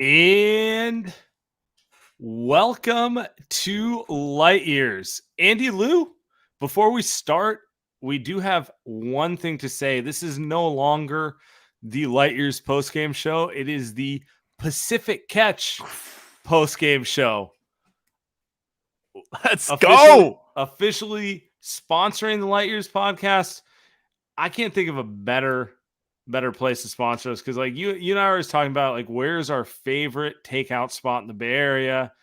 And welcome to Light Years. Andy Lou, before we start, we do have one thing to say. This is no longer the Light Years postgame show. It is the Pacific Catch postgame show. Let's go. Officially sponsoring the Light Years podcast. I can't think of a better place to sponsor us, because like you and I were always talking about like where's our favorite takeout spot in the Bay Area.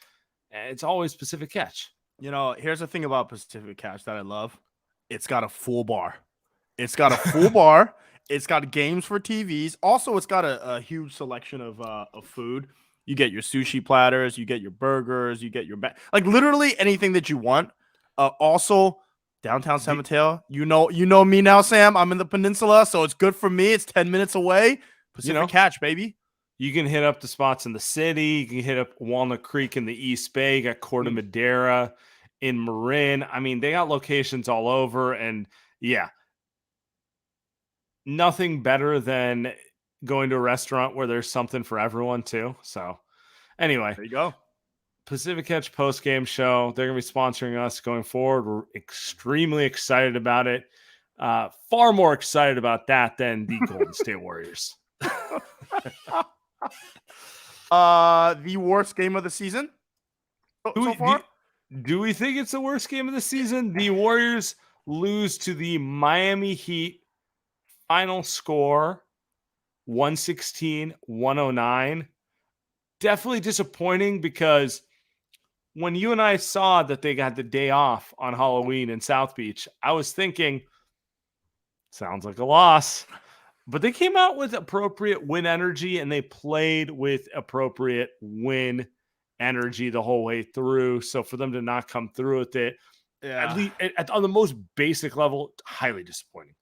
It's always Pacific Catch. You know, here's the thing about Pacific Catch that I love. It's got a full bar. It's got a full bar. It's got games for TVs. Also, it's got a huge selection of food. You get your sushi platters, you get your burgers, you get your like literally anything that you want. Also, downtown San Mateo. You know me now, Sam. I'm in the peninsula, so it's good for me. It's 10 minutes away. Pacific Catch, baby. You can hit up the spots in the city. You can hit up Walnut Creek in the East Bay. You got Corte Madera in Marin. I mean, they got locations all over. And yeah, nothing better than going to a restaurant where there's something for everyone too. So anyway, there you go. Pacific Catch post-game show. They're going to be sponsoring us going forward. We're extremely excited about it. Far more excited about that than the Golden State Warriors. The worst game of the season so far? Do we think it's the worst game of the season? The Warriors lose to the Miami Heat. Final score 116-109. Definitely disappointing, because when you and I saw that they got the day off on Halloween in South Beach, I was thinking, sounds like a loss. But they came out with appropriate win energy, and they played with appropriate win energy the whole way through. So for them to not come through with it, at least on the most basic level, highly disappointing.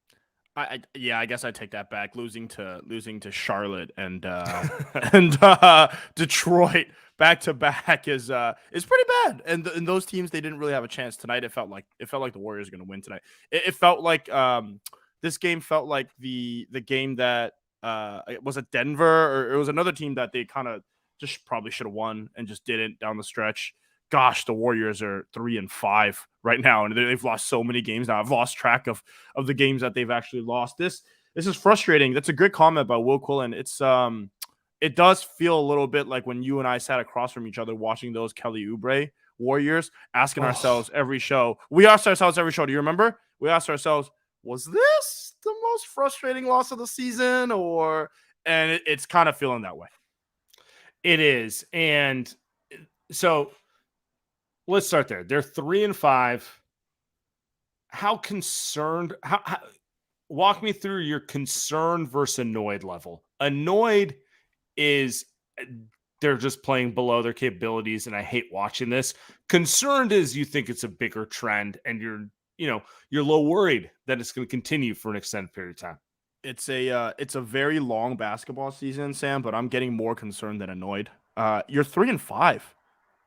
I guess I take that back. Losing to Charlotte and Detroit back to back is pretty bad. And those teams, they didn't really have a chance tonight. It felt like the Warriors are going to win tonight. It felt like this game felt like the game that it was at Denver, or it was another team that they kind of just probably should have won and just didn't down the stretch. Gosh, the Warriors are 3-5 right now, and they've lost so many games now. I've lost track of the games that they've actually lost. This is frustrating. That's a good comment about Will Quillen. It's it does feel a little bit like when you and I sat across from each other watching those Kelly Oubre Warriors, asking ourselves every show. We asked ourselves every show. Do you remember? We asked ourselves, was this the most frustrating loss of the season? And it's kind of feeling that way. It is. And so let's start there. They're 3-5. How concerned? How walk me through your concerned versus annoyed level. Annoyed is they're just playing below their capabilities, and I hate watching this. Concerned is you think it's a bigger trend, and you're a little worried that it's going to continue for an extended period of time. It's a very long basketball season, Sam, but I'm getting more concerned than annoyed. You're 3-5.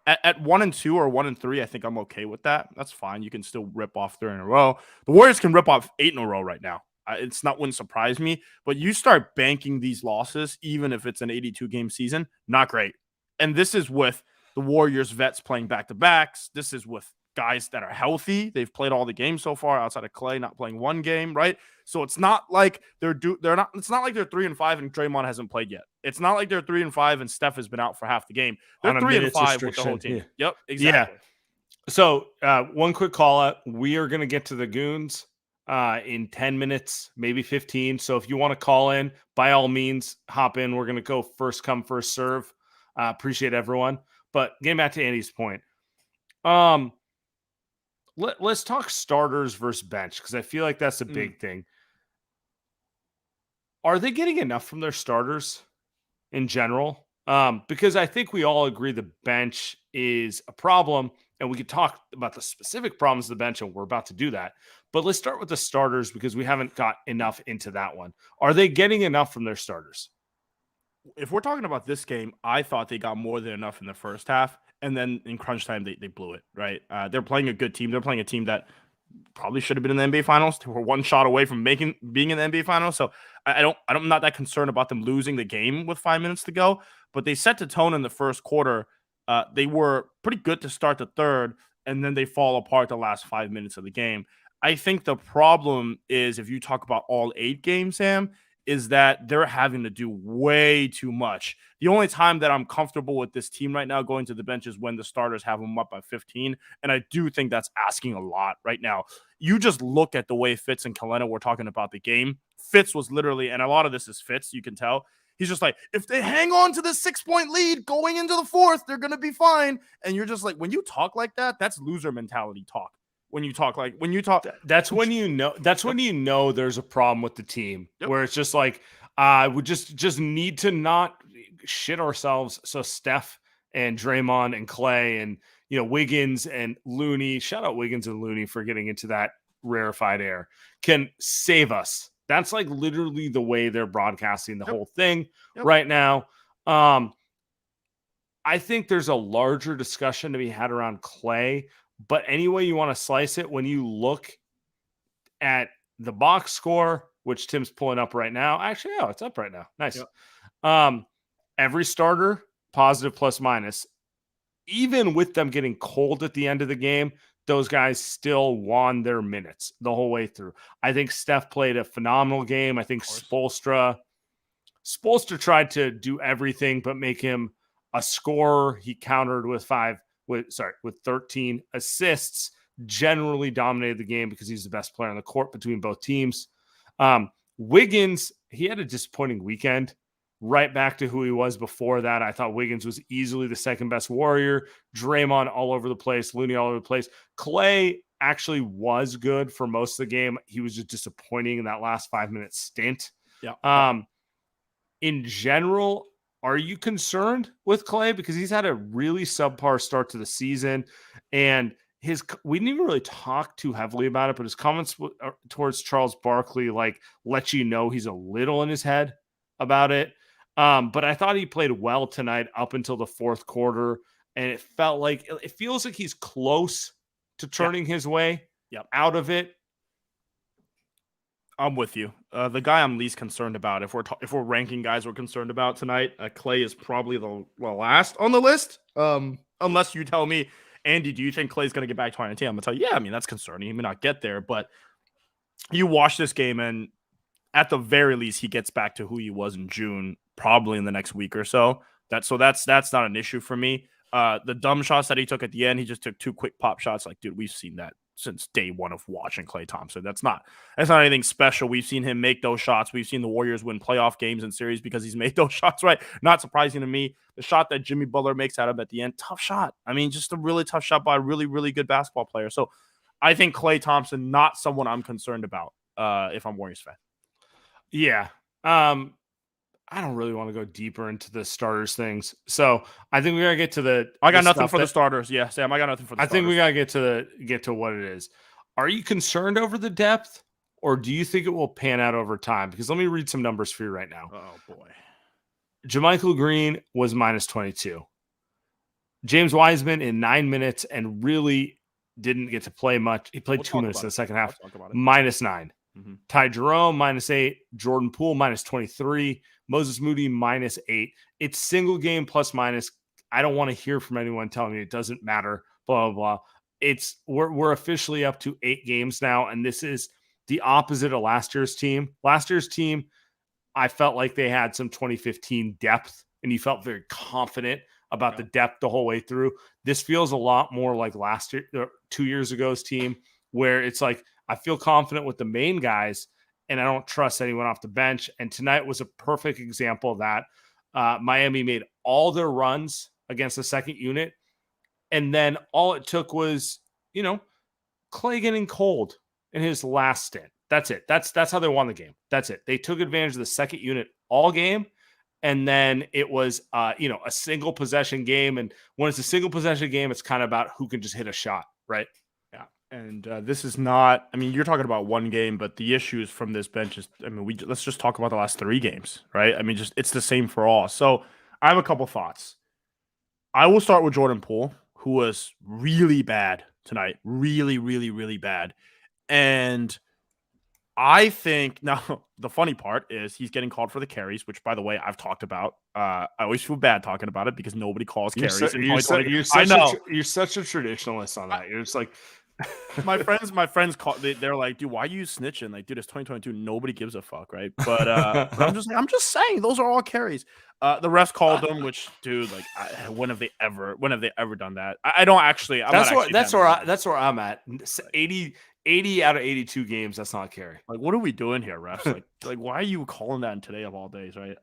At 1-2 or 1-3, I think I'm okay with that. That's fine. You can still rip off 3 in a row. The Warriors can rip off 8 in a row right now. Wouldn't surprise me. But you start banking these losses, even if it's an 82-game season, not great. And this is with the Warriors vets playing back-to-backs. This is with guys that are healthy. They've played all the games so far outside of Klay not playing one game, right? So it's not like it's not like they're 3-5 and Draymond hasn't played yet. It's not like they're 3-5 and Steph has been out for half the game. They're 3-5 with the whole team. Yeah. Yep, exactly. Yeah. So one quick call out. We are going to get to the goons in 10 minutes, maybe 15. So if you want to call in, by all means, hop in. We're going to go first come, first serve. Appreciate everyone. But getting back to Andy's point, let's talk starters versus bench, because I feel like that's a big thing. Are they getting enough from their starters in general? Because I think we all agree the bench is a problem, and we could talk about the specific problems of the bench, and we're about to do that. But let's start with the starters, because we haven't got enough into that one. Are they getting enough from their starters? If we're talking about this game, I thought they got more than enough in the first half. And then in crunch time, they blew it, right? They're playing a good team. They're playing a team that probably should have been in the NBA Finals. They were one shot away from being in the NBA Finals. So I'm not that concerned about them losing the game with 5 minutes to go. But they set the tone in the first quarter. They were pretty good to start the third, and then they fall apart the last 5 minutes of the game. I think the problem is, if you talk about all 8 games, Sam, is that they're having to do way too much. The only time that I'm comfortable with this team right now going to the bench is when the starters have them up by 15. And I do think that's asking a lot right now. You just look at the way Fitz and Kalena were talking about the game. Fitz was literally, and a lot of this is Fitz, you can tell. He's just like, if they hang on to this 6-point lead going into the fourth, they're going to be fine. And you're just like, when you talk like that, that's loser mentality talk. When you talk, that's when you know there's a problem with the team. Yep. Where it's just like, we just need to not shit ourselves. So Steph and Draymond and Klay and Wiggins and Looney, shout out Wiggins and Looney for getting into that rarefied air, can save us. That's like literally the way they're broadcasting the whole thing right now. I think there's a larger discussion to be had around Klay. But any way you want to slice it, when you look at the box score, which Tim's pulling up right now. Actually, it's up right now. Nice. Yep. Every starter, positive plus minus. Even with them getting cold at the end of the game, those guys still won their minutes the whole way through. I think Steph played a phenomenal game. I think Spoelstra tried to do everything but make him a scorer. He countered with 13 assists, generally dominated the game because he's the best player on the court between both teams. Wiggins, he had a disappointing weekend, right back to who he was before that. I thought Wiggins was easily the second best Warrior. Draymond all over the place, Looney all over the place. Klay actually was good for most of the game. He was just disappointing in that last 5-minute stint. Yeah. In general, are you concerned with Klay? Because he's had a really subpar start to the season, and we didn't even really talk too heavily about it, but his comments towards Charles Barkley let you know he's a little in his head about it. But I thought he played well tonight up until the fourth quarter, and it feels like he's close to turning his way out of it. I'm with you. The guy I'm least concerned about, if we're ranking guys we're concerned about tonight, Klay is probably the last on the list. Unless you tell me, Andy, do you think Klay's going to get back to 2019? I'm going to tell you, yeah, I mean, that's concerning. He may not get there, but you watch this game, and at the very least, he gets back to who he was in June, probably in the next week or so. That's not an issue for me. The dumb shots that he took at the end, he just took 2 quick pop shots. Like, dude, we've seen that since day one of watching Klay Thompson. That's not anything special. We've seen him make those shots. We've seen the Warriors win playoff games and series because he's made those shots, right? Not surprising to me. The shot that Jimmy Butler makes out of at the end, tough shot. I mean, just a really tough shot by a really, really good basketball player. So I think Klay Thompson, not someone I'm concerned about if I'm Warriors fan. Yeah. I don't really want to go deeper into the starters things. So I think we got to get to I got nothing for the starters. Yeah, Sam, I got nothing for the starters. I think we got to get to what it is. Are you concerned over the depth, or do you think it will pan out over time? Because let me read some numbers for you right now. Oh, boy. JaMychal Green was minus 22. James Wiseman in 9 minutes and really didn't get to play much. He played 2 minutes in the second half. Minus 9. Mm-hmm. Ty Jerome, minus 8. Jordan Poole, minus 23. Moses Moody, minus 8. It's single game plus minus. I don't want to hear from anyone telling me it doesn't matter, blah, blah, blah. We're officially up to 8 games now, and this is the opposite of last year's team. Last year's team, I felt like they had some 2015 depth, and you felt very confident about the depth the whole way through. This feels a lot more like last year, 2 years ago's team, where it's like, I feel confident with the main guys, and I don't trust anyone off the bench. And tonight was a perfect example of that. Miami made all their runs against the second unit, and then all it took was, Klay getting cold in his last stint. That's it. That's how they won the game. That's it. They took advantage of the second unit all game, and then it was, a single possession game. And when it's a single possession game, it's kind of about who can just hit a shot, right? Yeah. And this is not, I mean, you're talking about one game, but the issues from this bench is, let's just talk about the last 3 games, right? I mean, it's the same for all. So I have a couple thoughts. I will start with Jordan Poole, who was really bad tonight. Really, really, really bad. And I think now the funny part is he's getting called for the carries, which, by the way, I've talked about. I always feel bad talking about it because nobody calls carries in 2020. I know. You're such a traditionalist on that. You're just like my friends call. They're like, dude, why are you snitching? Like, dude, it's 2022. Nobody gives a fuck, right? But I'm just saying those are all carries. The refs called them, which, dude, like, when have they ever done that? I don't actually. That's where I'm at. 80 out of 82 games. That's not a carry. Like, what are we doing here, refs? like, why are you calling that in today of all days, right?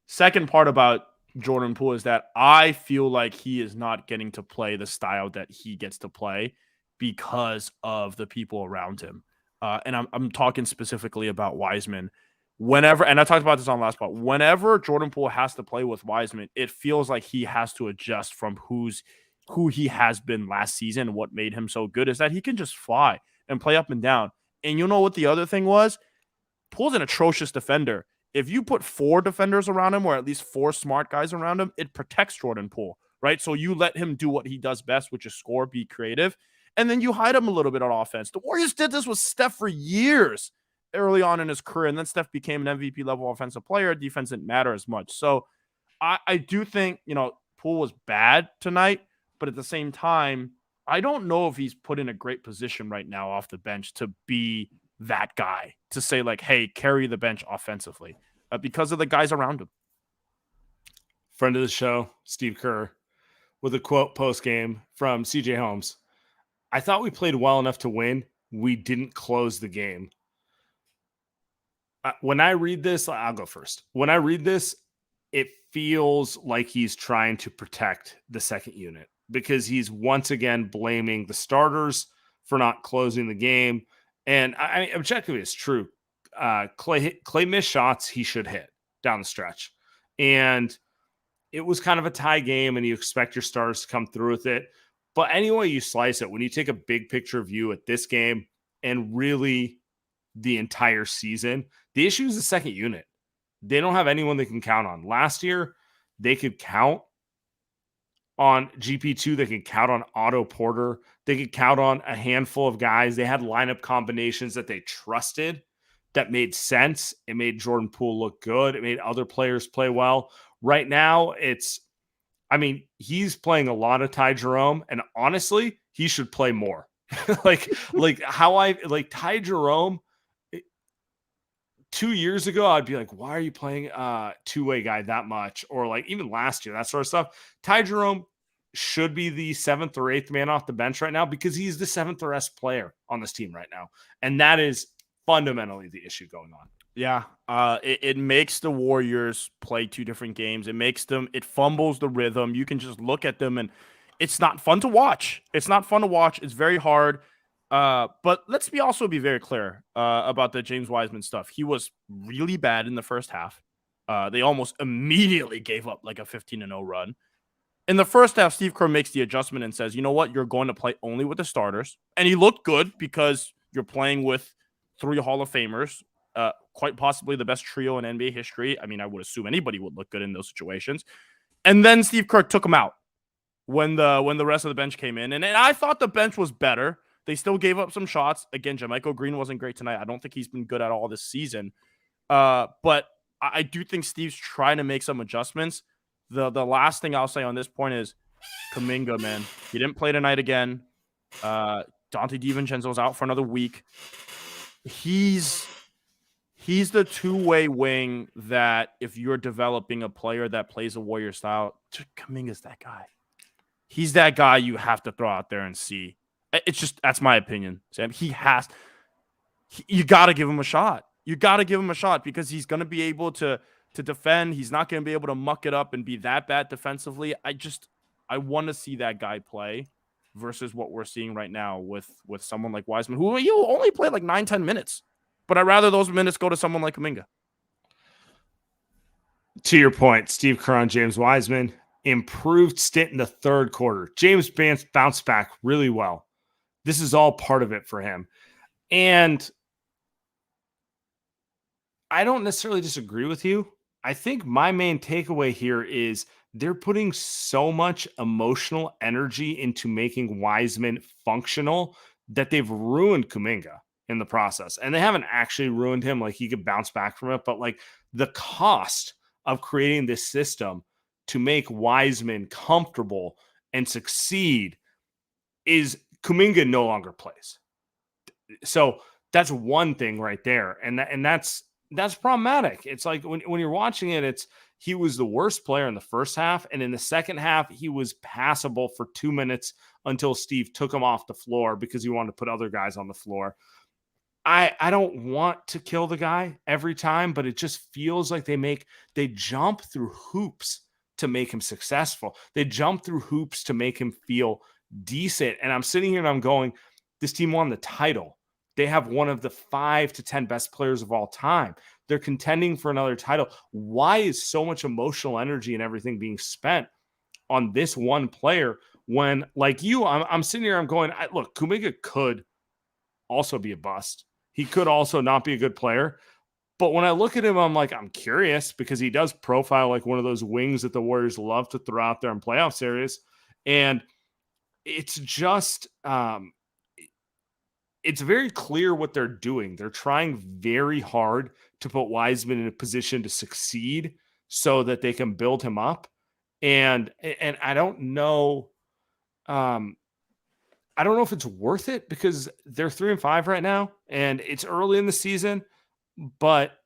Second part about Jordan Poole is that I feel like he is not getting to play the style that he gets to play because of the people around him. And I'm talking specifically about Wiseman. Whenever, and I talked about this on the last part, whenever Jordan Poole has to play with Wiseman, it feels like he has to adjust from who he has been last season. What made him so good is that he can just fly and play up and down. And you know what the other thing was? Poole's an atrocious defender. If you put 4 defenders around him, or at least 4 smart guys around him, it protects Jordan Poole, right? So you let him do what he does best, which is score, be creative, and then you hide him a little bit on offense. The Warriors did this with Steph for years early on in his career, and then Steph became an MVP level offensive player. Defense didn't matter as much. So I do think, Poole was bad tonight, but at the same time, I don't know if he's put in a great position right now off the bench to be that guy, to say like, hey, carry the bench offensively because of the guys around him. Friend of the show, Steve Kerr, with a quote post-game from CJ Holmes. I thought we played well enough to win. We didn't close the game. When I read this, I'll go first. When I read this, it feels like he's trying to protect the second unit because he's once again blaming the starters for not closing the game. And objectively, it's true. Klay missed shots he should hit down the stretch. And it was kind of a tie game, and you expect your stars to come through with it. But anyway you slice it, when you take a big picture view at this game and really the entire season, the issue is the second unit. They don't have anyone they can count on. Last year, they could count on GP2. They could count on Otto Porter. They could count on a handful of guys. They had lineup combinations that they trusted that made sense. It made Jordan Poole look good. It made other players play well. Right now, he's playing a lot of Ty Jerome, and honestly, he should play more. like Ty Jerome. 2 years ago, I'd be like, why are you playing two-way guy that much? Or like even last year, that sort of stuff. Ty Jerome should be the 7th or 8th man off the bench right now because he's the 7th or best player on this team right now. And that is fundamentally the issue going on. Yeah. It makes the Warriors play 2 different games. It fumbles the rhythm. You can just look at them and it's not fun to watch. It's very hard. But let's also be very clear about the James Wiseman stuff. He was really bad in the first half. They almost immediately gave up like a 15-0 run. In the first half, Steve Kerr makes the adjustment and says, you know what? You're going to play only with the starters. And he looked good because you're playing with 3 Hall of Famers, quite possibly the best trio in NBA history. I mean, I would assume anybody would look good in those situations. And then Steve Kerr took him out when the rest of the bench came in. And I thought the bench was better. They still gave up some shots. Again, Jermichael Green wasn't great tonight. I don't think he's been good at all this season. But I do think Steve's trying to make some adjustments. The last thing I'll say on this point is Kuminga, man. He didn't play tonight again. Dante DiVincenzo's out for another week. He's the two-way wing that if you're developing a player that plays a Warrior style, Kuminga's that guy. He's that guy you have to throw out there and see. It's just, that's my opinion, Sam. You got to give him a shot. You got to give him a shot because he's going to be able to defend. He's not going to be able to muck it up and be that bad defensively. I want to see that guy play versus what we're seeing right now with someone like Wiseman, who you only played like 9-10 minutes. But I'd rather those minutes go to someone like Kuminga. To your point, Steve Kerr on James Wiseman, improved stint in the third quarter. James bounced back really well. This is all part of it for him. And I don't necessarily disagree with you. I think my main takeaway here is they're putting so much emotional energy into making Wiseman functional that they've ruined Kuminga in the process. And they haven't actually ruined him. Like, he could bounce back from it. But, like, the cost of creating this system to make Wiseman comfortable and succeed is Kuminga no longer plays. So that's one thing right there. And that's problematic. It's like when you're watching it, he was the worst player in the first half. And in the second half, he was passable for 2 minutes until Steve took him off the floor because he wanted to put other guys on the floor. I don't want to kill the guy every time, but it just feels like they jump through hoops to make him successful. They jump through hoops to make him feel decent. And I'm sitting here and I'm going, this team won the title. They have one of the 5 to 10 best players of all time. They're contending for another title. Why is so much emotional energy and everything being spent on this one player when, like you, I'm sitting here, I'm going, look, Kuminga could also be a bust. He could also not be a good player. But when I look at him, I'm like, I'm curious because he does profile like one of those wings that the Warriors love to throw out there in playoff series. And it's just, it's very clear what they're doing. They're trying very hard to put Wiseman in a position to succeed so that they can build him up. And I don't know. I don't know if it's worth it because they're 3-5 right now and it's early in the season, but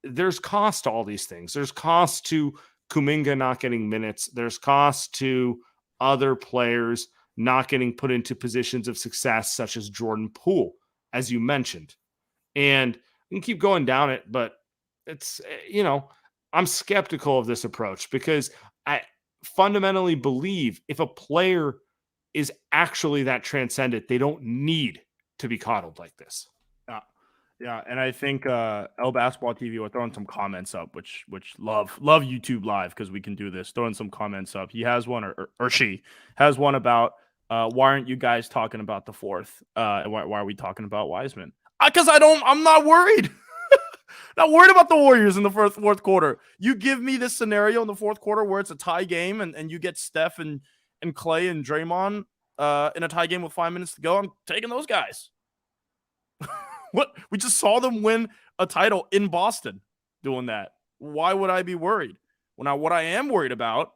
there's cost to all these things. There's cost to Kuminga not getting minutes. There's cost to other players not getting put into positions of success, such as Jordan Poole, as you mentioned. And you can keep going down it, but it's, I'm skeptical of this approach because I fundamentally believe if a player is actually that transcendent, they don't need to be coddled like this. Yeah, and I think L Basketball TV will throwing some comments up, which love YouTube Live because we can do this. Throwing some comments up. He has one, or she has one about why aren't you guys talking about the fourth? Why are we talking about Wiseman? Because I'm not worried. Not worried about the Warriors in the fourth quarter. You give me this scenario in the fourth quarter where it's a tie game and you get Steph and Klay and Draymond in a tie game with 5 minutes to go. I'm taking those guys. What? We just saw them win a title in Boston doing that. Why would I be worried? Well, now what I am worried about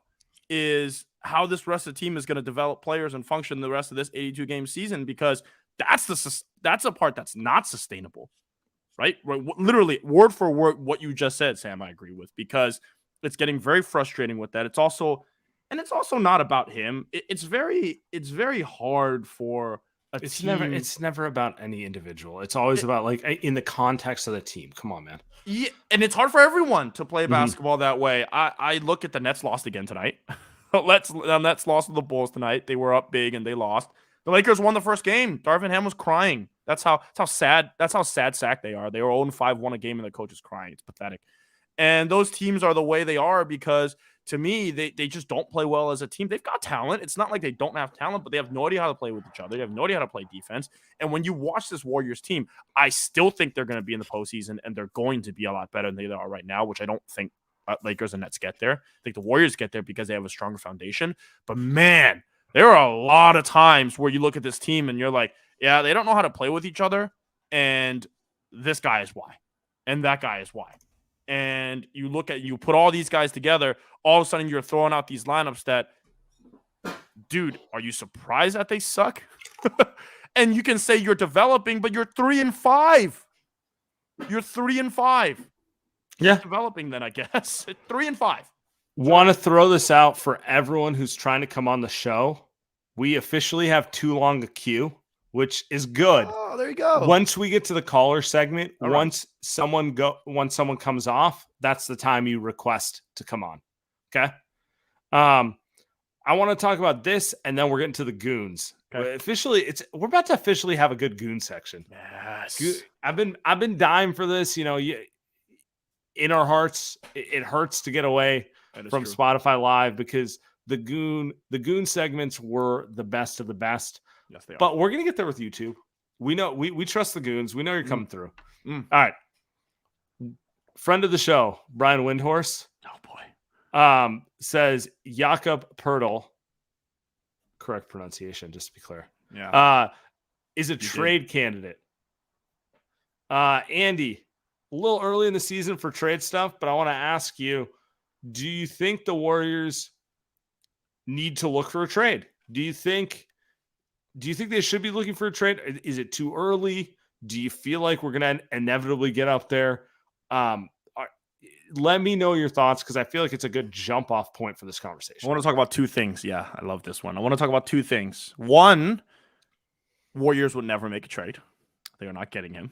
is how this rest of the team is going to develop players and function the rest of this 82-game season because that's a part that's not sustainable, right? Literally, word for word, what you just said, Sam, I agree with because it's getting very frustrating with that. It's also not about him. It's very hard for a team. It's never about any individual. It's always about like in the context of the team. Come on, man. Yeah, and it's hard for everyone to play basketball that way. I look at the Nets lost again tonight. Nets lost to the Bulls tonight. They were up big and they lost. The Lakers won the first game. Darvin Ham was crying. That's how sad sack they are. They were 0-5, won a game, and the coach is crying. It's pathetic. And those teams are the way they are because, to me, they just don't play well as a team. They've got talent. It's not like they don't have talent, but they have no idea how to play with each other. They have no idea how to play defense. And when you watch this Warriors team, I still think they're going to be in the postseason, and they're going to be a lot better than they are right now, which I don't think Lakers and Nets get there. I think the Warriors get there because they have a stronger foundation. But, man, there are a lot of times where you look at this team and you're like, yeah, they don't know how to play with each other, and this guy is why, and that guy is why. And you put all these guys together, all of a sudden you're throwing out these lineups that, dude, are you surprised that they suck? And you can say you're developing, but you're 3-5. You're 3-5. Yeah. You're developing then, I guess. 3-5. Want to throw this out for everyone who's trying to come on the show. We officially have too long a queue, which is good. Oh, there you go. Once we get to the caller segment, All once someone comes off, that's the time you request to come on. Okay. I want to talk about this, and then we're getting to the goons. Okay. We're about to officially have a good goon section. Yes. I've been dying for this. In our hearts, it hurts to get away from true. Spotify Live because the goon segments were the best of the best. Yes, they are. But we're gonna get there with YouTube. We know we trust the goons. We know you're coming through. All right. Friend of the show, Brian Windhorse. Oh boy. Says Jakob Pertl. Correct pronunciation, just to be clear. Yeah. is a trade candidate. Andy, a little early in the season for trade stuff, but I want to ask you, do you think the Warriors need to look for a trade? Do you think they should be looking for a trade? Is it too early? Do you feel like we're going to inevitably get up there? Let me know your thoughts, because I feel like it's a good jump off point for this conversation. I want to talk about two things. Yeah, I love this one. I want to talk about two things. One, Warriors would never make a trade. They are not getting him.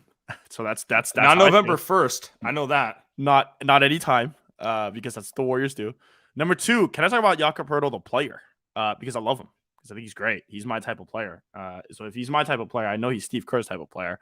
So that's not November 1st. I know that. Not any time, because that's the Warriors do. Number two, can I talk about Jakob Poeltl, the player? Because I love him. Because I think he's great. He's my type of player. So if he's my type of player, I know he's Steve Kerr's type of player.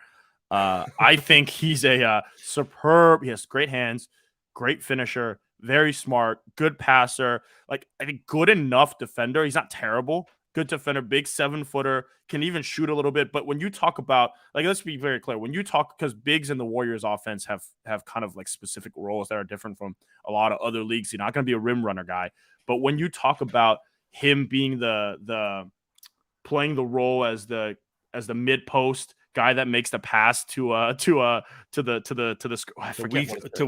I think he's a superb. He has great hands, great finisher, very smart, good passer. Like, I think good enough defender. He's not terrible. Good defender, big 7-footer, can even shoot a little bit. But when you talk about, like, let's be very clear. When you talk, because bigs in the Warriors offense have kind of like specific roles that are different from a lot of other leagues. You're not going to be a rim runner guy. But when you talk about him being the playing the role as the mid post guy that makes the pass to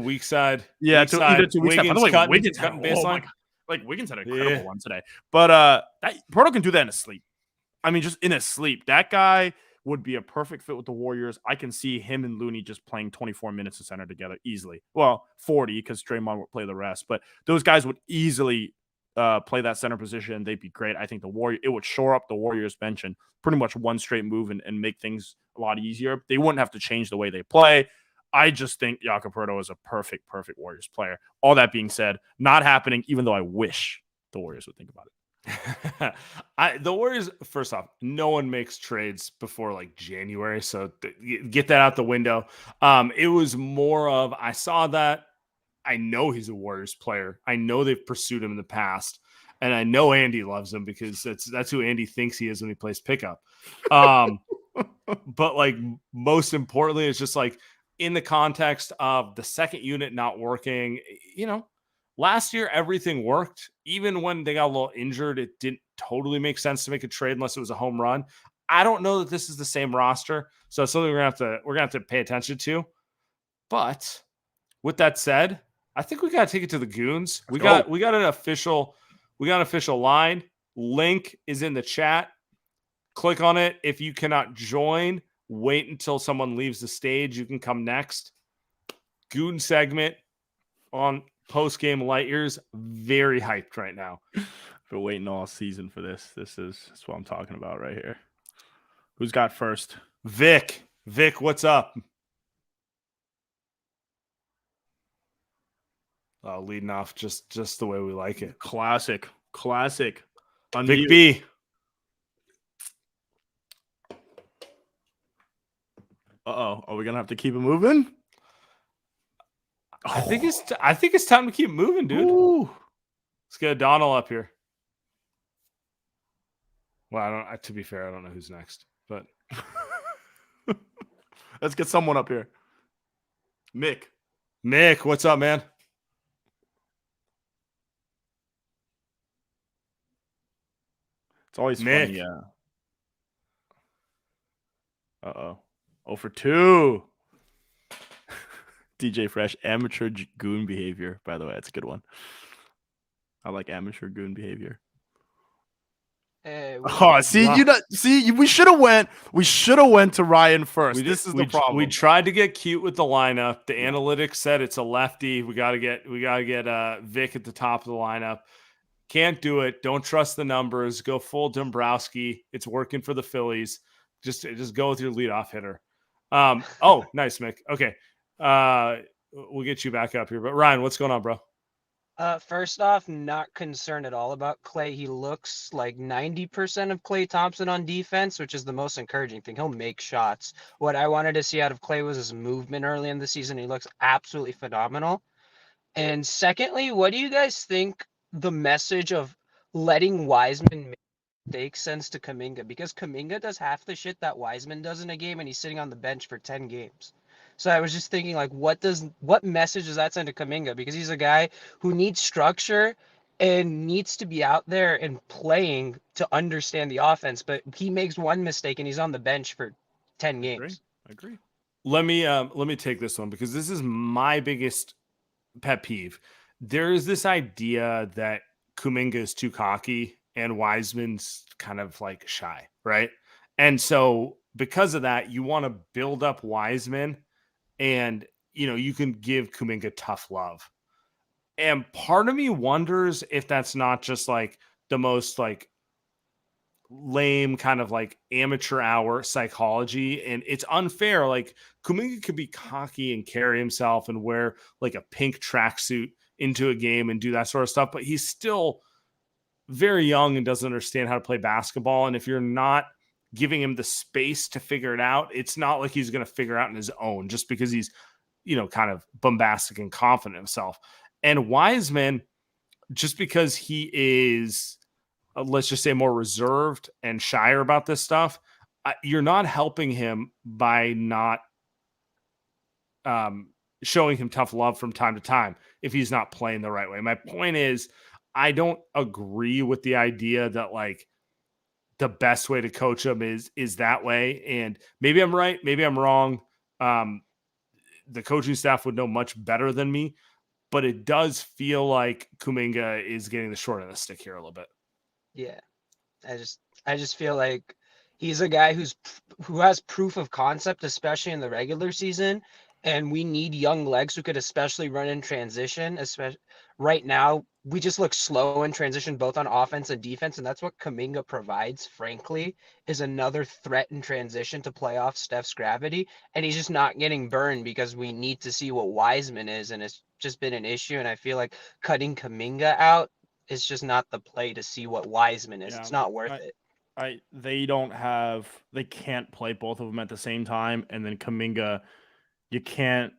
weak side. Yeah, weak side. to weak side. By the way, Wiggins cutting baseline. Like, Wiggins had an incredible one today. But Poeltl can do that in his sleep. I mean, just in his sleep. That guy would be a perfect fit with the Warriors. I can see him and Looney just playing 24 minutes of center together easily. Well, 40, because Draymond would play the rest. But those guys would easily play that center position. They'd be great. I think it would shore up the Warriors bench and pretty much one straight move and make things a lot easier. They wouldn't have to change the way they play. I just think Jakob Poeltl is a perfect Warriors player. All that being said, not happening, even though I wish the Warriors would think about it. The Warriors, first off, no one makes trades before like January, so get that out the window. It was more of, I saw that. I know he's a Warriors player. I know they've pursued him in the past, and I know Andy loves him because that's who Andy thinks he is when he plays pickup. But like, most importantly, it's just like, in the context of the second unit not working, last year everything worked. Even when they got a little injured, it didn't totally make sense to make a trade unless it was a home run. I don't know that this is the same roster, so it's something we're gonna have to pay attention to. But with that said, I think we gotta take it to the goons. We got an official line. Link is in the chat. Click on it. If you cannot join, wait until someone leaves the stage. You can come next. Goon segment on post-game light years. Very hyped right now. Been waiting all season for this. That's what I'm talking about right here. Who's got first? Vic, what's up? Leading off just the way we like it. Classic. Vic B. Uh-oh. Are we gonna have to keep it moving? I think it's time to keep moving, dude. Ooh. Let's get Donald up here. Well, to be fair, I don't know who's next, but let's get someone up here. Mick, what's up, man? It's always Mick. Fun, yeah. Uh-oh. 0 for 2. DJ Fresh, amateur goon behavior. By the way, that's a good one. I like amateur goon behavior. Hey, we should have went to Ryan first. This is the problem. We tried to get cute with the lineup. The analytics said it's a lefty. We gotta get Vic at the top of the lineup. Can't do it. Don't trust the numbers. Go full Dombrowski. It's working for the Phillies. Just go with your leadoff hitter. Oh, nice, Mick. Okay. We'll get you back up here. But Ryan, what's going on, bro? First off, not concerned at all about Klay. He looks like 90% of Klay Thompson on defense, which is the most encouraging thing. He'll make shots. What I wanted to see out of Klay was his movement early in the season. He looks absolutely phenomenal. And secondly, what do you guys think the message of letting Wiseman make mistakes sends to Kuminga? Because Kuminga does half the shit that Wiseman does in a game, and he's sitting on the bench for 10 games. So I was just thinking, like, what message does that send to Kuminga? Because he's a guy who needs structure and needs to be out there and playing to understand the offense. But he makes one mistake and he's on the bench for 10 games. I agree. Let me take this one because this is my biggest pet peeve. There is this idea that Kuminga is too cocky and Wiseman's kind of like shy, right? And so because of that, you want to build up Wiseman and you can give Kuminga tough love. And part of me wonders if that's not just like the most like lame kind of like amateur hour psychology, and it's unfair. Like Kuminga could be cocky and carry himself and wear like a pink tracksuit into a game and do that sort of stuff, but he's still very young and doesn't understand how to play basketball. And if you're not giving him the space to figure it out, it's not like he's going to figure out on his own just because he's kind of bombastic and confident in himself. And Wiseman, just because he is, let's just say, more reserved and shyer about this stuff, you're not helping him by not showing him tough love from time to time if he's not playing the right way. My point is, I don't agree with the idea that like the best way to coach him is that way. And maybe I'm right, maybe I'm wrong. The coaching staff would know much better than me, but it does feel like Kuminga is getting the short end of the stick here a little bit. Yeah. I just feel like he's a guy who has proof of concept, especially in the regular season. And we need young legs who could especially run in transition. Especially right now, we just look slow in transition, both on offense and defense. And that's what Kuminga provides, frankly, is another threat in transition to play off Steph's gravity. And he's just not getting burned because we need to see what Wiseman is. And it's just been an issue. And I feel like cutting Kuminga out is just not the play to see what Wiseman is. Yeah, it's not worth it. They can't play both of them at the same time. And then Kuminga, you can't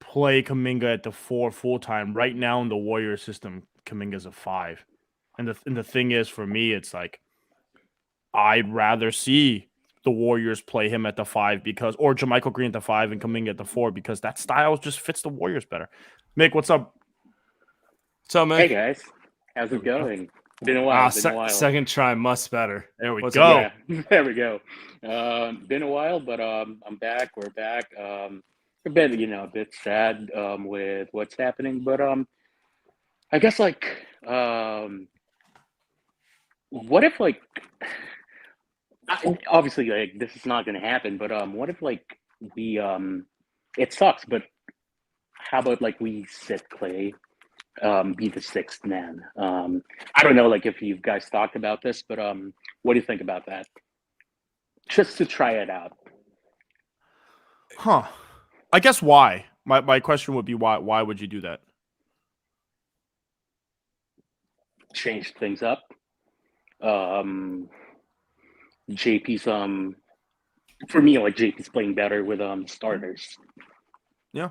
play Kuminga at the 4 full time. Right now in the Warrior system, Kuminga's a 5. And the thing is, for me, it's like I'd rather see the Warriors play him at the 5 or JaMychal Green at the 5 and Kuminga at the 4 because that style just fits the Warriors better. Mick, what's up? What's up, man? Hey guys, how's it going? Been a while. Second try, much better. There we What's go. Yeah, there we go. Been a while, but I'm back. We're back. A bit sad with what's happening, but I guess like what if like obviously like this is not going to happen, but what if like we it sucks, but how about like we sit Klay? Be the 6th man. I don't know, like if you guys talked about this, but what do you think about that? Just to try it out. Huh. I guess why? My question would be why would you do that? Change things up. JP's for me, like JP's playing better with starters. Yeah.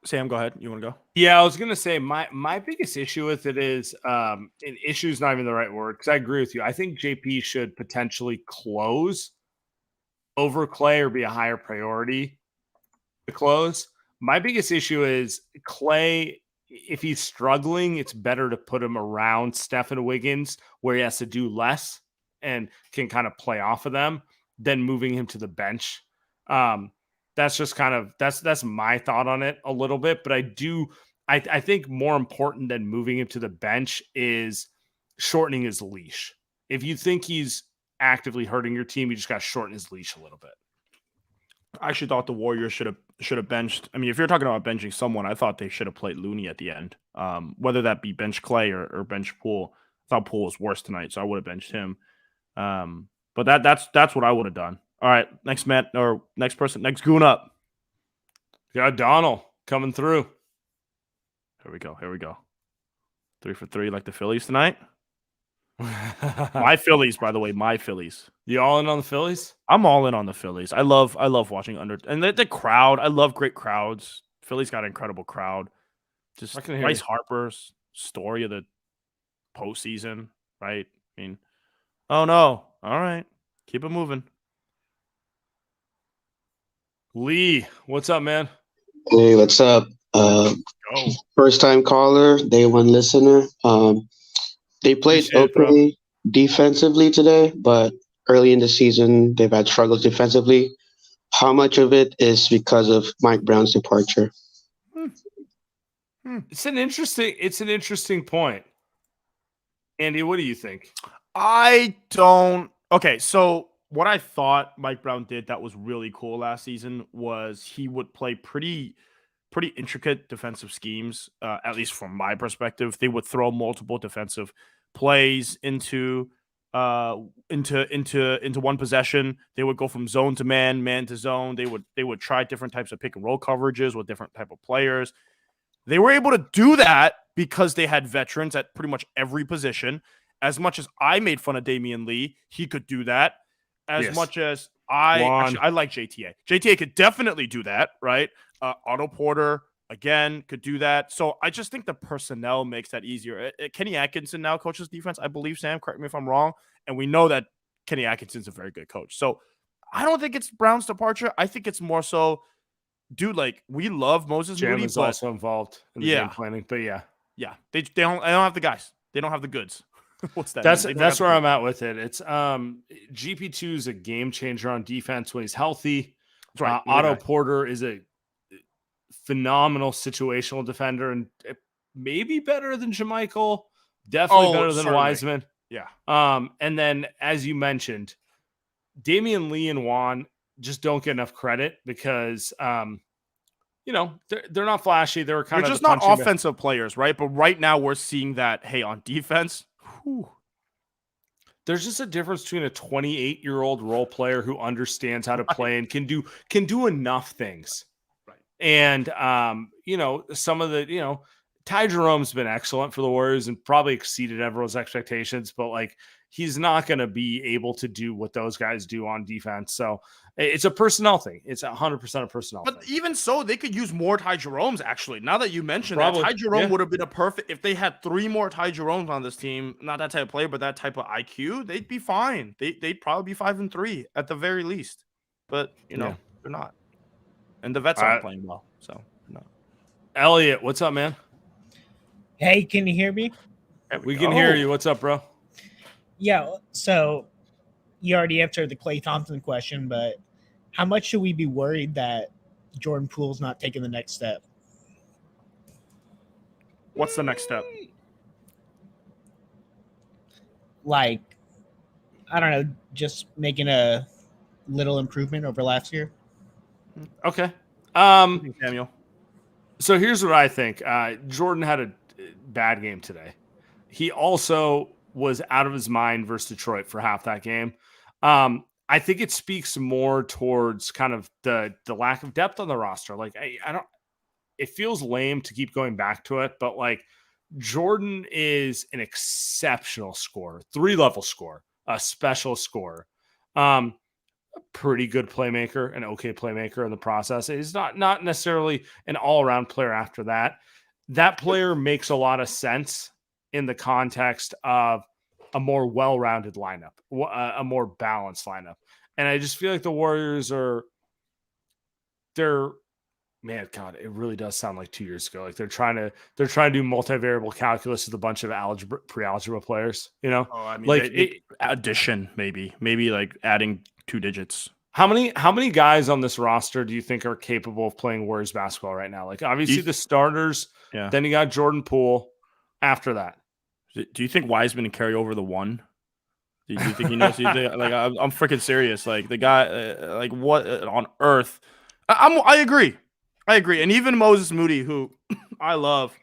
Sam, go ahead. You want to go? Yeah, I was gonna say my biggest issue with it is and issue is not even the right word because I agree with you. I think JP should potentially close over Klay or be a higher priority to close. My biggest issue is Klay. If he's struggling, it's better to put him around Steph and Wiggins where he has to do less and can kind of play off of them than moving him to the bench. That's just kind of that's my thought on it a little bit. But I think more important than moving him to the bench is shortening his leash. If you think he's actively hurting your team, you just got to shorten his leash a little bit. I actually thought the Warriors should have benched. I mean, if you're talking about benching someone, I thought they should have played Looney at the end. Whether that be bench Klay or bench Poole. I thought Poole was worse tonight, so I would have benched him. But that's what I would have done. All right, next person, next goon up. Got Donald coming through. Here we go. 3 for 3 like the Phillies tonight. My Phillies, by the way, my Phillies. You all in on the Phillies? I'm all in on the Phillies. I love watching and the crowd. I love great crowds. Phillies got an incredible crowd. Just Bryce Harper's story of the postseason, right? I mean, oh no. All right, keep it moving. Lee, what's up, man? Hey, what's up? Uh, Go. First time caller, day one listener. They played Appreciate it, bro. okay defensively today, but early in the season they've had struggles defensively. How much of it is because of Mike Brown's departure? It's an interesting point. Andy, what do you think? I don't. Okay, so what I thought Mike Brown did that was really cool last season was he would play pretty intricate defensive schemes. At least from my perspective, they would throw multiple defensive plays into one possession. They would go from zone to man to zone. They would try different types of pick and roll coverages with different type of players. They were able to do that because they had veterans at pretty much every position. As much as I made fun of Damian Lee, he could do that. As much as I like JTA. JTA could definitely do that, right? Otto Porter, again, could do that. So I just think the personnel makes that easier. Kenny Atkinson now coaches defense, I believe, Sam. Correct me if I'm wrong. And we know that Kenny Atkinson's a very good coach. So I don't think it's Brown's departure. I think it's more so, dude, like, we love Moses Jam Moody. is also involved in the game planning, but yeah. They don't have the guys. They don't have the goods. What's that? That's where I'm at with it. It's GP2 is a game changer on defense when he's healthy. That's right. Otto Porter is a phenomenal situational defender and maybe better than Jermichael, definitely better than Wiseman. Yeah. And then as you mentioned, Damian Lee and Juan just don't get enough credit because they're not flashy. They're kind of just not offensive players, right? But right now we're seeing that, hey, on defense, there's just a difference between a 28-year-old role player who understands how to play and can do enough things. Right. And some of the, Ty Jerome's been excellent for the Warriors and probably exceeded everyone's expectations, but like he's not going to be able to do what those guys do on defense. So it's a personnel thing. It's 100% a personnel thing. But even so, they could use more Ty Jeromes, actually. Now that you mentioned that, Ty Jerome would have been a perfect – if they had 3 more Ty Jeromes on this team, not that type of player, but that type of IQ, they'd be fine. They'd probably be 5-3 at the very least. But, they're not. And the vets aren't playing well. So, no. Elliot, what's up, man? Hey, can you hear me? We can hear you. What's up, bro? Yeah, so you already answered the Klay Thompson question, but how much should we be worried that Jordan Poole's not taking the next step? What's the next step? Like, I don't know, just making a little improvement over last year? Okay. Samuel. So here's what I think. Jordan had a bad game today. He also was out of his mind versus Detroit for half that game. I think it speaks more towards kind of the lack of depth on the roster. Like I don't. It feels lame to keep going back to it, but like Jordan is an exceptional scorer, 3-level scorer, a special scorer, a pretty good playmaker, an okay playmaker in the process. He's not necessarily an all-around player after that. That player makes a lot of sense in the context of a more well-rounded lineup, a more balanced lineup. And I just feel like the Warriors man, God, it really does sound like 2 years ago. Like they're trying to do multivariable calculus with a bunch of pre-algebra players, Oh, I mean, like addition, maybe like adding 2 digits. How many guys on this roster do you think are capable of playing Warriors basketball right now? Like obviously the starters, then you got Jordan Poole after that. Do you think Wiseman can carry over the 1? Do you think he knows? Like I'm freaking serious. Like the guy, like what on earth? I agree. And even Moses Moody, who I love,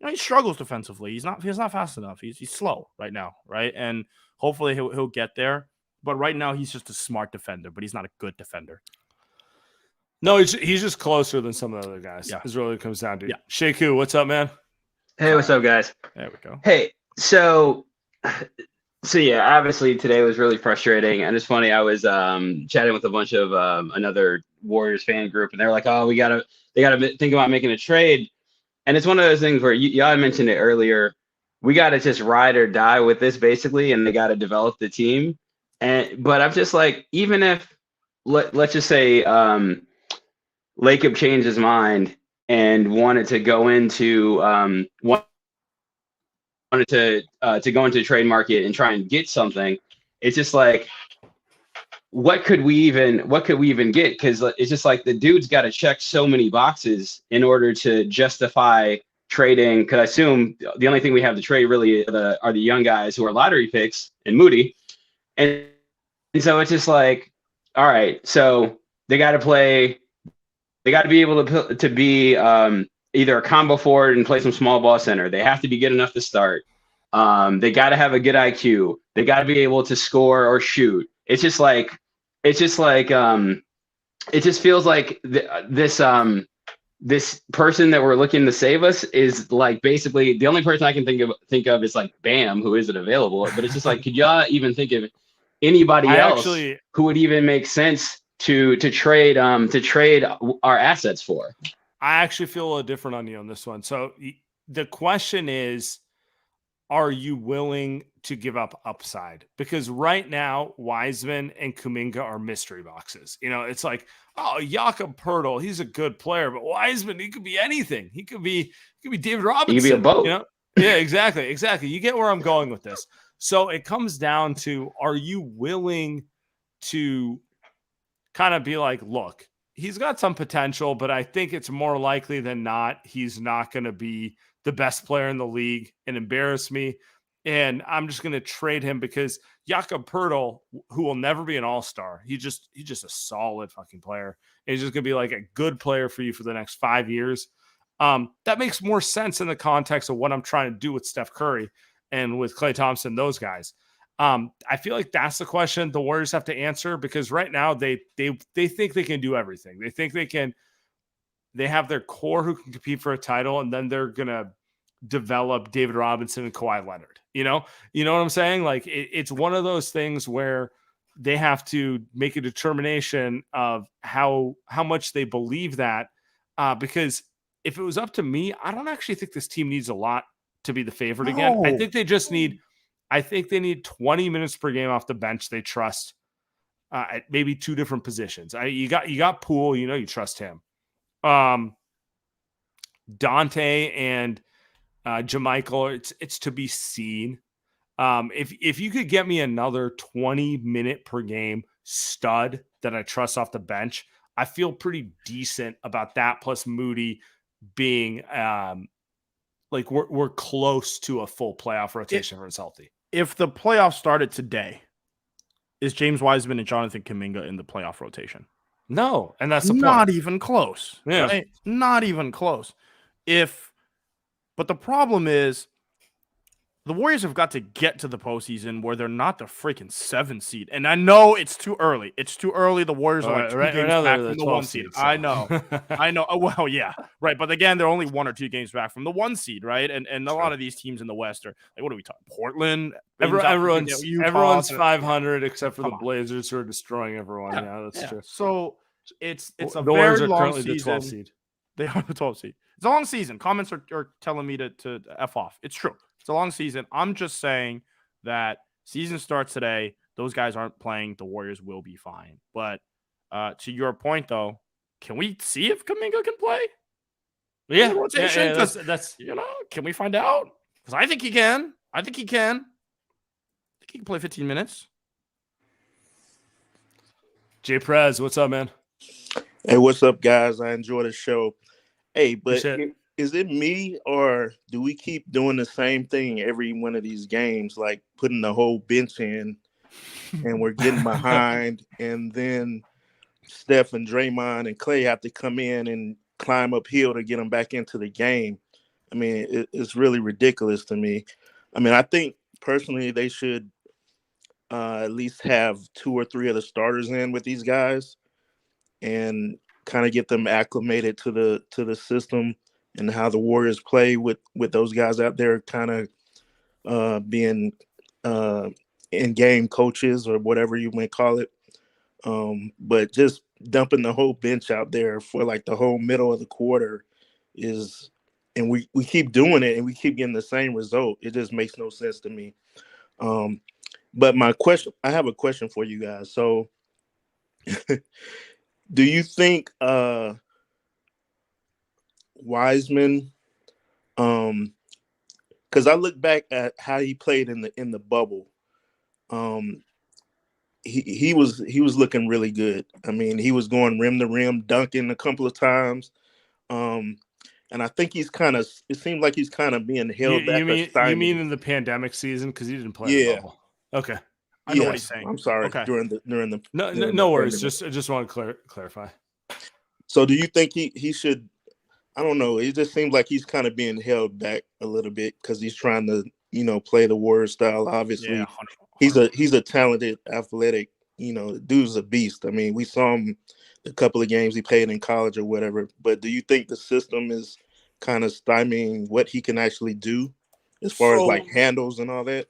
he struggles defensively. He's not fast enough. He's slow right now, right? And hopefully he'll get there. But right now he's just a smart defender, but he's not a good defender. No, he's just closer than some of the other guys. Yeah. Is really what it comes down to. Yeah. Sheku, what's up, man? Hey, what's up, guys? There we go. Hey, so yeah, obviously today was really frustrating, and it's funny. I was chatting with a bunch of another Warriors fan group, and they're like, "Oh, they gotta think about making a trade." And it's one of those things where y'all mentioned it earlier. We gotta just ride or die with this, basically, and they gotta develop the team. But I'm just like, even if let's just say Lacob changed his mind and wanted to go into to go into the trade market and try and get something, it's just like, what could we even get? Because it's just like the dude's got to check so many boxes in order to justify trading. Because I assume the only thing we have to trade really are the young guys who are lottery picks and Moody, and so it's just like, all right, so they got to play. They got to be able to be either a combo forward and play some small ball center. They have to be good enough to start. They got to have a good IQ. They got to be able to score or shoot. It just feels like this person that we're looking to save us is like basically the only person I can think of is like Bam, who isn't available. But it's just like, could y'all even think of anybody else who would even make sense to trade our assets for? I actually feel a little different on you on this one. So the question is, are you willing to give up upside? Because right now, Wiseman and Kuminga are mystery boxes. You know, it's like, oh, Jakob Poeltl, he's a good player, but Wiseman, he could be anything. He could be David Robinson. He could be a boat. You know? Yeah, exactly. You get where I'm going with this. So it comes down to, are you willing to kind of be like, look, he's got some potential, but I think it's more likely than not he's not going to be the best player in the league and embarrass me. And I'm just going to trade him because Jakob Poeltl, who will never be an all-star, he's just a solid fucking player. And he's just going to be like a good player for you for the next 5 years. That makes more sense in the context of what I'm trying to do with Steph Curry and with Klay Thompson, those guys. I feel like that's the question the Warriors have to answer, because right now they think they can do everything. They think they have their core who can compete for a title, and then they're going to develop David Robinson and Kawhi Leonard. You know what I'm saying? Like it's one of those things where they have to make a determination of how much they believe that, because if it was up to me, I don't actually think this team needs a lot to be the favorite again. I think they just need 20 minutes per game off the bench. They trust at maybe two different positions. You got Poole, you trust him. Dante and JaMychal, it's to be seen. If you could get me another 20-minute per game stud that I trust off the bench, I feel pretty decent about that. Plus Moody being like we're close to a full playoff rotation when it's healthy. If the playoffs started today, is James Wiseman and Jonathan Kuminga in the playoff rotation? No, and that's the point. Not even close. Yeah. Right? Not even close. But the problem is the Warriors have got to get to the postseason where they're not the freaking 7 seed. And I know it's too early. The Warriors are like 2 games back from the 1 seed. So. I know. Oh, well, yeah. Right. But again, they're only 1 or 2 games back from the 1 seed, right? And a lot of these teams in the West are like, what are we talking? Portland? Everyone's 500 except for the Blazers, who are destroying everyone. Yeah, that's true. So it's a the very Warriors are long currently season. the 12 seed. They are the 12 seed. It's a long season. Comments are telling me to F off. It's true. It's a long season. I'm just saying that season starts today. Those guys aren't playing. The Warriors will be fine. But to your point, though, can we see if Kuminga can play? Yeah. That's can we find out? Because I think he can. I think he can play 15 minutes. Jay Prez, what's up, man? Hey, what's up, guys? I enjoy the show. Hey, but is it me, or do we keep doing the same thing every one of these games, like putting the whole bench in and we're getting behind, and then Steph and Draymond and Klay have to come in and climb uphill to get them back into the game? I mean, it's really ridiculous to me. I mean, I think personally they should at least have 2 or 3 of the starters in with these guys and kind of get them acclimated to the system and how the Warriors play with those guys out there, kind of being in-game coaches or whatever you may call it. But just dumping the whole bench out there for like the whole middle of the quarter is, and we keep doing it and we keep getting the same result. It just makes no sense to me. But I have a question for you guys. So do you think Wiseman. Because I look back at how he played in the bubble. He was looking really good. I mean, he was going rim to rim, dunking a couple of times. And I think he's kind of. It seemed like he's kind of being held back. You mean in the pandemic season because he didn't play in the bubble? Okay, I know what he's saying. I'm sorry. Okay. During the no worries. I just want to clarify. So, do you think he should? I don't know. It just seems like he's kind of being held back a little bit because he's trying to, play the Warriors style. Obviously, 100%. he's a talented, athletic. The dude's a beast. I mean, we saw him a couple of games he played in college or whatever. But do you think the system is kind of stymieing what he can actually do as far as like handles and all that?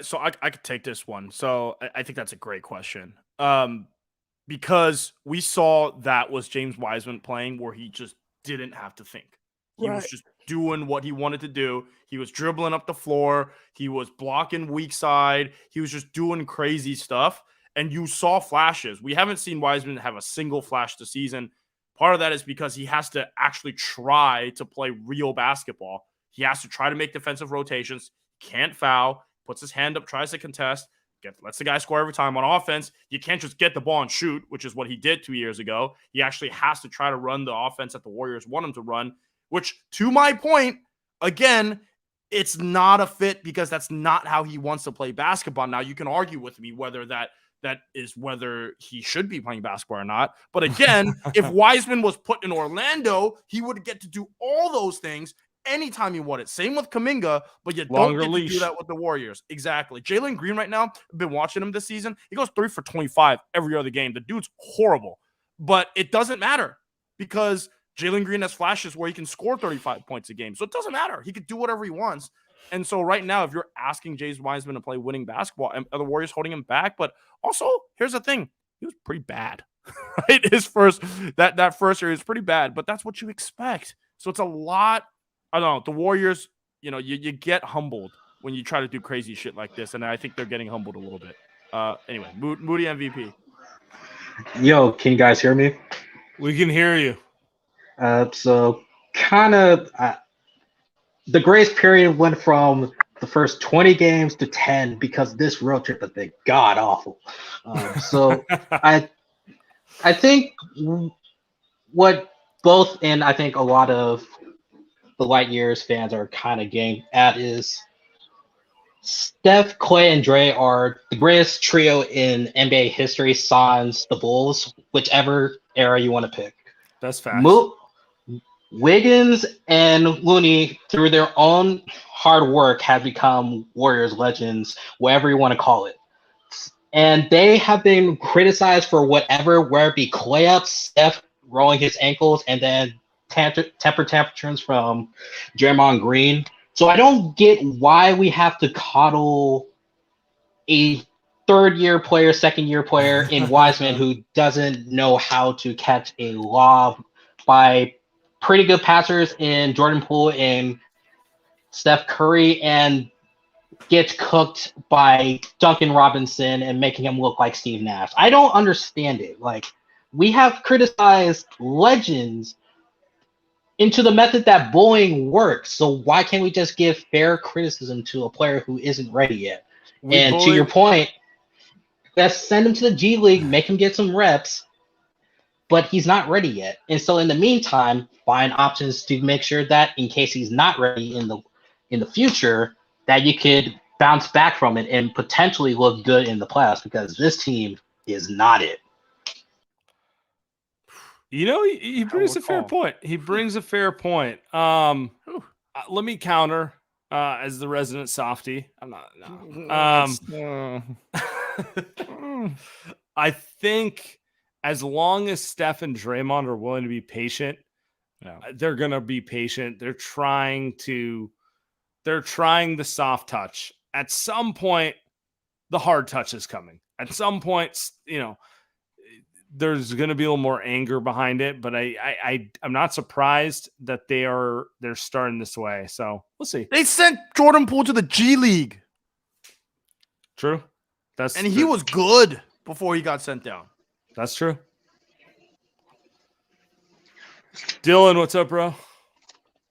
So I could take this one. So I think that's a great question. Because we saw that was James Wiseman playing where he just didn't have to think. He was just doing what he wanted to do. He was dribbling up the floor. He was blocking weak side. He was just doing crazy stuff. And you saw flashes. We haven't seen Wiseman have a single flash this season. Part of that is because he has to actually try to play real basketball. He has to try to make defensive rotations. Can't foul. Puts his hand up, tries to contest. Lets the guy score every time. On offense, you can't just get the ball and shoot, which is what he did 2 years ago. He actually has to try to run the offense that the Warriors want him to run, which, to my point, again, it's not a fit because that's not how he wants to play basketball. Now, you can argue with me whether that is whether he should be playing basketball or not. But again, if Wiseman was put in Orlando, he would get to do all those things anytime you want it. Same with Kuminga, but you don't get to do that with the Warriors. Exactly. Jalen Green right now, I've been watching him this season. He goes 3 for 25 every other game. The dude's horrible, but it doesn't matter because Jalen Green has flashes where he can score 35 points a game. So it doesn't matter. He could do whatever he wants. And so right now, if you're asking James Wiseman to play winning basketball, are the Warriors holding him back? But also, here's the thing. He was pretty bad, right? His first year is pretty bad, but that's what you expect. So it's a lot. I don't know. The Warriors, you get humbled when you try to do crazy shit like this, and I think they're getting humbled a little bit. Anyway, Moody MVP. Yo, can you guys hear me? We can hear you. So kind of the grace period went from the first 20 games to 10 because this road trip has been god awful. So I think what both and I think a lot of the Light Years fans are kind of getting at is Steph, Klay, and Dre are the greatest trio in NBA history, sans the Bulls, whichever era you want to pick. That's facts. Wiggins and Looney, through their own hard work, have become Warriors legends, whatever you want to call it. And they have been criticized for whatever, where it be Klay up, Steph rolling his ankles, and then temper tantrums from Draymond Green. So I don't get why we have to coddle a third-year player, second-year player in Wiseman who doesn't know how to catch a lob by pretty good passers in Jordan Poole and Steph Curry and gets cooked by Duncan Robinson and making him look like Steve Nash. I don't understand it. Like, we have criticized legends into the method that bullying works. So why can't we just give fair criticism to a player who isn't ready yet? To your point, let's send him to the G League, make him get some reps, but he's not ready yet. And so in the meantime, find options to make sure that in case he's not ready in the future, that you could bounce back from it and potentially look good in the playoffs, because this team is not it. He brings a fair point. Let me counter as the resident softie. I'm not. No. I think as long as Steph and Draymond are willing to be patient, they're gonna be patient. They're trying the soft touch. At some point, the hard touch is coming. At some point, there's going to be a little more anger behind it, but I'm not surprised that they're starting this way. So we'll see. They sent Jordan Poole to the G League. True. He was good before he got sent down. That's true. Dylan, what's up, bro?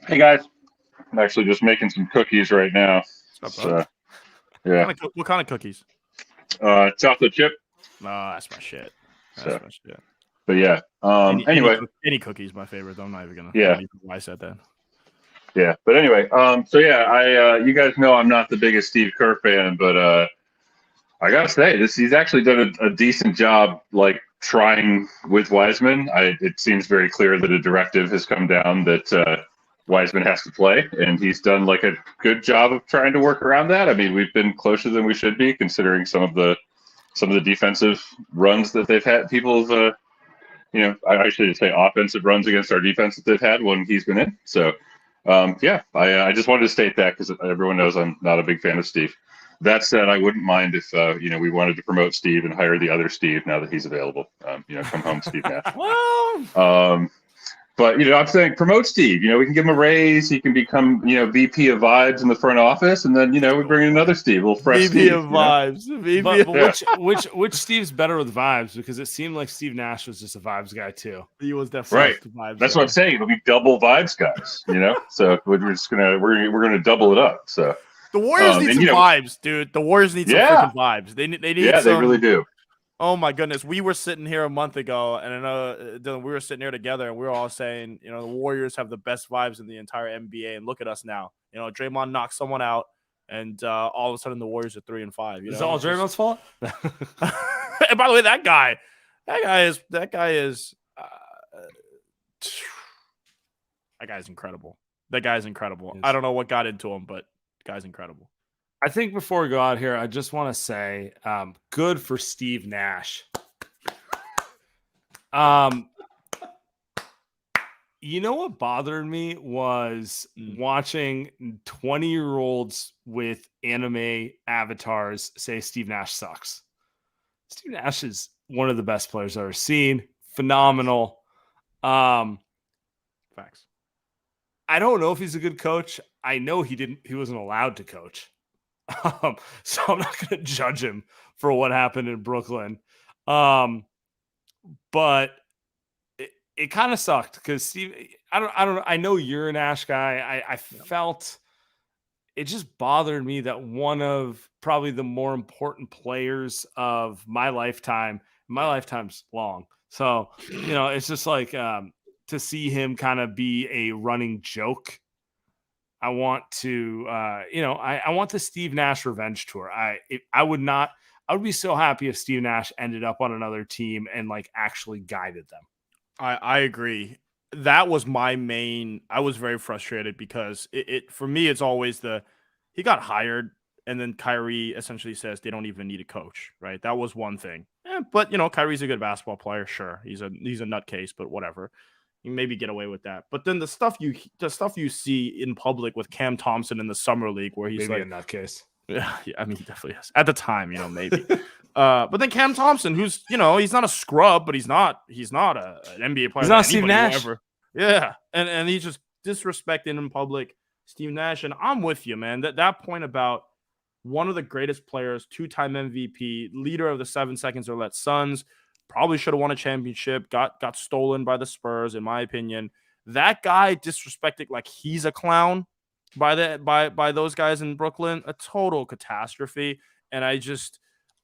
Hey guys, I'm actually just making some cookies right now. What's up, bro? Yeah. What kind of cookies? Chocolate chip. Oh, that's my shit. So, my shit. But yeah. Anyway, any cookies my favorite. Though. I'm not even gonna. Yeah. Why I said that. Yeah. But anyway, so yeah, you guys know I'm not the biggest Steve Kerr fan, but I gotta say he's actually done a decent job, like trying with Wiseman. It seems very clear that a directive has come down that Wiseman has to play, and he's done like a good job of trying to work around that. I mean, we've been closer than we should be, considering some of the defensive runs that they've had. People's, I should say offensive runs against our defense that they've had when he's been in. So, yeah, I just wanted to state that because everyone knows I'm not a big fan of Steve. That said, I wouldn't mind if we wanted to promote Steve and hire the other Steve now that he's available. Come home, Steve Nash. Well, but I'm saying promote Steve. We can give him a raise. He can become VP of Vibes in the front office, and then we bring in another Steve, a little fresh VP Steve, of Vibes. VP But which Steve's better with Vibes? Because it seemed like Steve Nash was just a Vibes guy too. He was definitely right. Vibes. That's what I'm saying. It'll be double Vibes guys. So we're gonna double it up. So. The Warriors need some vibes, dude. The Warriors need some freaking vibes. They need Yeah, they really do. Oh my goodness. We were sitting here a month ago, and I know Dylan, we were sitting here together, and we were all saying, the Warriors have the best vibes in the entire NBA. And look at us now. Draymond knocked someone out, and all of a sudden the Warriors are 3-5. Is it all Draymond's fault? And by the way, that guy is that guy's incredible. That guy's incredible. I don't know what got into him, but guy's incredible. I think before we go out here, I just want to say, good for Steve Nash. What bothered me was watching 20-year-olds with anime avatars say Steve Nash sucks. Steve Nash is one of the best players I've ever seen. Phenomenal. Facts. I don't know if he's a good coach. I know he wasn't allowed to coach. So I'm not going to judge him for what happened in Brooklyn. But it kind of sucked because Steve, I know you're a Nash guy. I felt it just bothered me that one of probably the more important players of my lifetime's long. So, it's just like, to see him kind of be a running joke. I want to, I want the Steve Nash revenge tour. I would be so happy if Steve Nash ended up on another team and like actually guided them. I agree. That was my main. I was very frustrated because for me, it's always he got hired and then Kyrie essentially says they don't even need a coach, right? That was one thing. But Kyrie's a good basketball player. Sure. He's a nutcase, but whatever. You maybe get away with that. But then the stuff you see in public with Cam Thompson in the summer league where he's maybe like in that case. Yeah, I mean, he definitely is. At the time, maybe. But then Cam Thompson, who's, he's not a scrub, but he's not an NBA player. He's not Steve Nash. Yeah. And he's just disrespecting in public Steve Nash. And I'm with you, man. That point about one of the greatest players, 2-time MVP, leader of the 7 seconds or less Suns, probably should have won a championship, got stolen by the Spurs, in my opinion. That guy disrespected like he's a clown by those guys in Brooklyn, a total catastrophe. And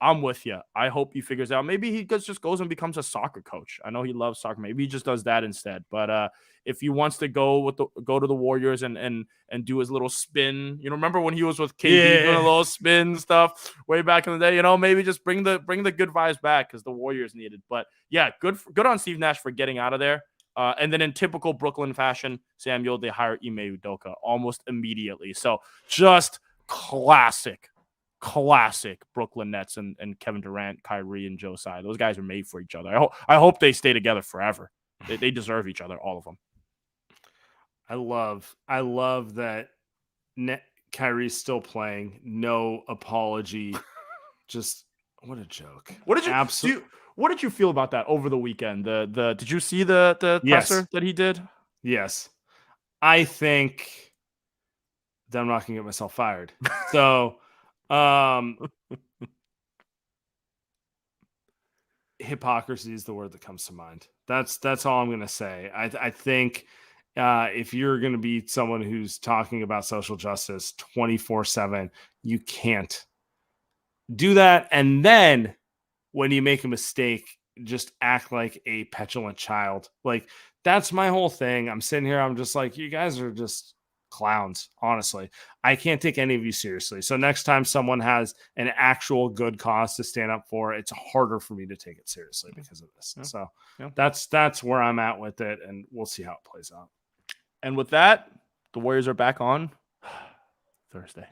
I'm with you. I hope he figures out. Maybe he just goes and becomes a soccer coach. I know he loves soccer. Maybe he just does that instead. But if he wants to go to the Warriors and do his little spin, remember when he was with KD doing a little spin stuff way back in the day? Maybe just bring the good vibes back because the Warriors need it. But yeah, good on Steve Nash for getting out of there. And then in typical Brooklyn fashion, Samuel, they hire Ime Udoka almost immediately. So just classic Brooklyn Nets and Kevin Durant, Kyrie, and Joe Tsai. Those guys are made for each other. I hope they stay together forever. They deserve each other, all of them. I love that Kyrie's still playing. No apology. Just what a joke. What did you feel about that over the weekend? Did you see the presser that he did? Yes. I think that I'm not gonna get myself fired. So hypocrisy is the word that comes to mind. That's all I'm gonna say. I think if you're going to be someone who's talking about social justice 24/7, you can't do that. And then when you make a mistake, just act like a petulant child. Like, that's my whole thing. I'm sitting here, I'm just like, you guys are just clowns, honestly. I can't take any of you seriously. So next time someone has an actual good cause to stand up for, it's harder for me to take it seriously because of this. Yeah. So Yeah. that's where I'm at with it, and we'll see how it plays out. And with that, the Warriors are back on Thursday.